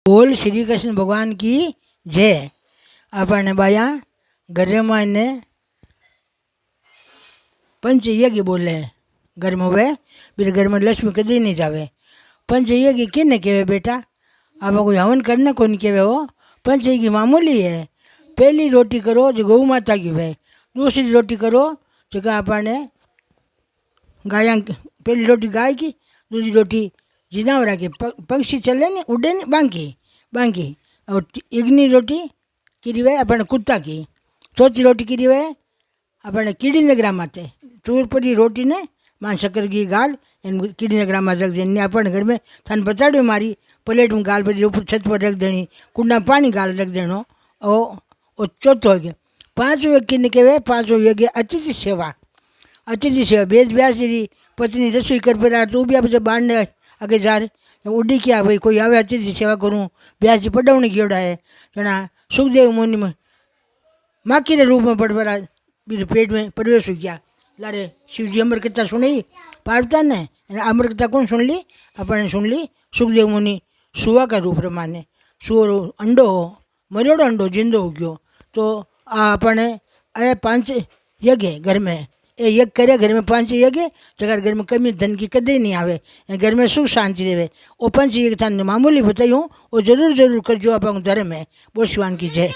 बोल श्री कृष्ण भगवान की जय। अपने बाया घर में ने पंच यज्ञ बोले घर में वे फिर घर में लक्ष्मी कदी नहीं जावे। पंच यज्ञ किने कहवे बेटा? आप कोई हवन करने को नहीं कहवे हो। पंच यज्ञ मामूली है। पहली रोटी करो जो गौ माता की वे, दूसरी रोटी करो जो का अपने गाय, पहली रोटी गाय की, दूसरी रोटी जिनावरा की, पक्षी चले नहीं उड़े नहीं बांकी बांकी। और इगनी रोटी की वे अपने कुत्ता की, चौथी रोटी की वे अपने कीड़ी ने ग्राम आते चूर पड़ी रोटी ने मां शक्कर की गाल इन कीड़ी ने ग्राम रख देनी। अपने घर में थान बताड़ो मारी प्लेट में गाल पड़ी ऊपर छत पर रख देनी, कुंडा पानी गाल रख देनो। और चौथो यज्ञ, पांचों यज्ञ ने कहवे पांचों यज्ञ अतिथि सेवा। अतिथि सेवा बेज ब्यास जी पत्नी रसोई कर पे तो भी आप बाहर ने आगे जा रहे उड़ी क्या भाई कोई आवे अतिथि सेवा करूँ। ब्यास जी पड़वणी गयोड़ा है जना सुखदेव मुनि में माखी के रूप में पड़वरा मेरे पेट में प्रवेश हो गया। लारे शिव जी अमर कथा सुनी पार्वता ने, अमर कथा कौन सुन ली? अपने सुन ली सुखदेव मुनि सुआ का रूप माने। सुअर अंडो हो मरियोड़ो अंडो जिंदो हो गयो। तो आ अपने ए पांच यज्ञ घर में ये यज्ञ करे घर में पांच यज्ञ जगह घर में कमी धन की कदे नहीं आवे, घर में सुख शांति रहे। वो पंच यज्ञ था मामूली बताई हूँ वो जरूर जरूर करजो। आप धर्म है। बोल शिवान की जय।